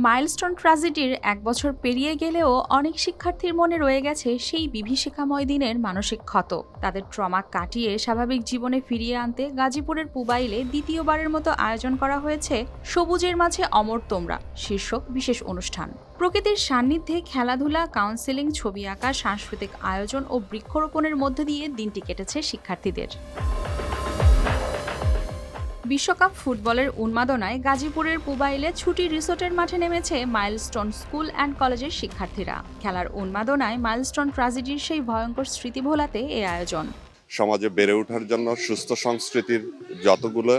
Milestone ট্র্যাজেডির ১ বছর পেরিয়ে গেলেও অনেক শিক্ষার্থীর মনে রয়ে গেছে সেই বিভীষিকাময় দিনের মানসিক ক্ষত। তাদের ট্রমা কাটিয়ে স্বাভাবিক জীবনে ফিরিয়ে আনতে গাজীপুরের পুবাইলে দ্বিতীয়বারের মতো আয়োজন করা হয়েছে সবুজের মাঝে অমর তোমরা শীর্ষক বিশেষ অনুষ্ঠান। প্রকৃতির সান্নিধ্যে খেলাধুলা, কাউন্সেলিং, ছবি আঁকা, সাংস্কৃতিক আয়োজন ও বৃক্ষরোপণের মধ্য দিয়ে দিনটি কেটেছে শিক্ষার্থীদের। বিশ্বকাপ ফুটবলের উন্মাদনায় গাজীপুরের পুবাইলে ছুটি রিসোর্টের মাঠে নেমেছে মাইলস্টোন স্কুল অ্যান্ড কলেজের শিক্ষার্থীরা। খেলার উন্মাদনায় মাইলস্টোন ট্র্যাজেডির সেই ভয়ঙ্কর স্মৃতি ভোলাতে এই আয়োজন। সমাজে বেড়ে ওঠার জন্য সুস্থ সংস্কৃতির যতগুলো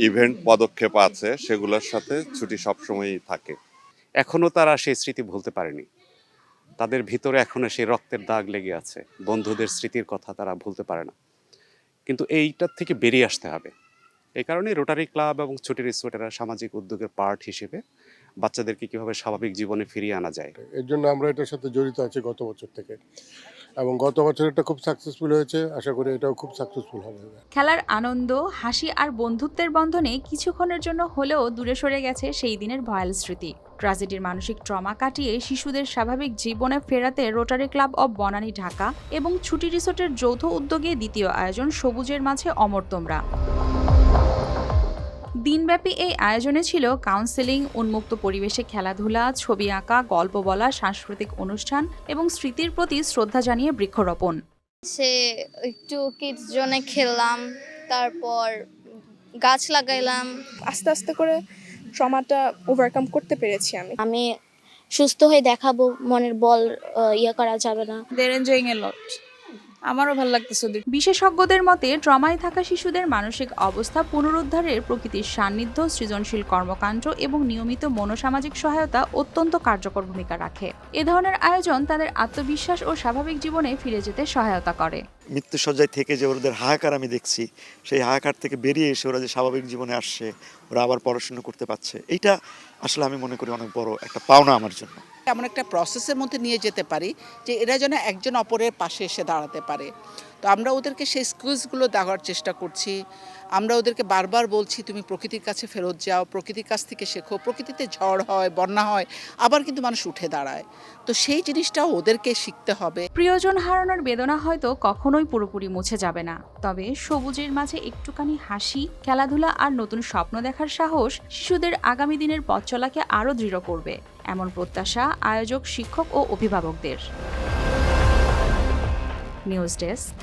ইভেন্ট পদক্ষেপ আছে সেগুলোর সাথে ছুটি সবসময়ই থাকে। এখনো তারা সেই স্মৃতি ভুলতে পারেনি। তাদের ভিতরে এখনো সেই রক্তের দাগ লেগে আছে। বন্ধুদের স্মৃতির কথা তারা ভুলতে পারে না, কিন্তু এইটার থেকে বেরিয়ে আসতে হবে। এই কারণে রোটারি ক্লাব এবং ছুটি রিসোর্টেরা সামাজিক উদ্যোগের পার্ট হিসেবে বাচ্চাদেরকে কিভাবে স্বাভাবিক জীবনে ফিরিয়ে আনা যায়, এর জন্য আমরা এটার সাথে জড়িত আছি গত বছর থেকে, এবং গত বছর এটা খুব সাকসেসফুল হয়েছে। আশা করি এটাও খুব সাকসেসফুল হবে। খেলার আনন্দ, হাসি আর বন্ধুত্বের বন্ধনে কিছুক্ষণের জন্য হলেও দূরে সরে গেছে সেই দিনের ভয়াল স্মৃতি। ট্র্যাজেডির মানসিক ট্রমা কাটিয়ে শিশুদের স্বাভাবিক জীবনে ফেরাতে rotary club of Banani Dhaka এবং ছুটি রিসোর্টের যৌথ উদ্যোগে দ্বিতীয় আয়োজন সবুজের মাঝে অমর তোমরা। দিনব্যাপী এই আয়োজনে ছিল কাউন্সেলিং, উন্মুক্ত পরিবেশে খেলাধুলা, ছবি আঁকা, গল্প বলা, সাংস্কৃতিক অনুষ্ঠান এবং স্মৃতির প্রতি শ্রদ্ধা জানিয়ে বৃক্ষরোপণ। সে একটু কিডস জোনে খেললাম, তারপর গাছ লাগাইলাম। আস্তে আস্তে করে ট্রমাটা ওভারকাম করতে পেরেছি আমি সুস্থ হয়ে দেখাবো, মনের বল করা যাবে না। They're enjoying a lot. আমারও ভালো লাগতেছে। বিশেষজ্ঞদের মতে ট্রমায় থাকা শিশুদের মানসিক অবস্থা পুনরুদ্ধারের প্রকৃতির সান্নিধ্য, সৃজনশীল কর্মকাণ্ড এবং নিয়মিত মনোসামাজিক সহায়তা অত্যন্ত কার্যকর ভূমিকা রাখে। এ ধরনের আয়োজন তাদের আত্মবিশ্বাস ও স্বাভাবিক জীবনে ফিরে যেতে সহায়তা করে। মৃত্যুসজ্জায় থেকে যে ওদের হাহাকার আমি দেখছি, সেই হাহাকার থেকে বেরিয়ে এসে ওরা যে স্বাভাবিক জীবনে আসছে, ওরা আবার পড়াশোনা করতে পারছে, এইটা আসলে আমি মনে করি অনেক বড় একটা পাওনা আমার জন্য। এমন একটা প্রসেসের মধ্যে নিয়ে যেতে পারি যে এরা যেন একজন অপরের পাশে এসে দাঁড়াতে পারে। তো আমরা ওদেরকে সেই স্কিলসগুলো দেওয়ার চেষ্টা করছি। আমরা ওদেরকে বারবার বলছি, তুমি প্রকৃতির কাছে ফেরত যাও, প্রকৃতির কাছ থেকে শেখো। প্রকৃতিতে ঝড় হয়, বন্যা হয়, আবার কিন্তু মানুষ উঠে দাঁড়ায়। তো সেই জিনিসটাও ওদেরকে শিখতে হবে। প্রিয়জন হারানোর বেদনা হয়তো কখনোই পুরোপুরি মুছে যাবে না, তবে সবুজের মাঝে একটুখানি হাসি, খেলাধুলা আর নতুন স্বপ্ন দেখার সাহস শিশুদের আগামী দিনের পথ চলাকে আরও দৃঢ় করবে, এমন প্রত্যাশা আয়োজক, শিক্ষক ও অভিভাবকদের। News desk,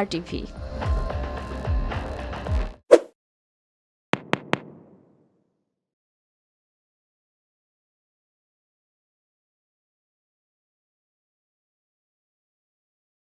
RTV।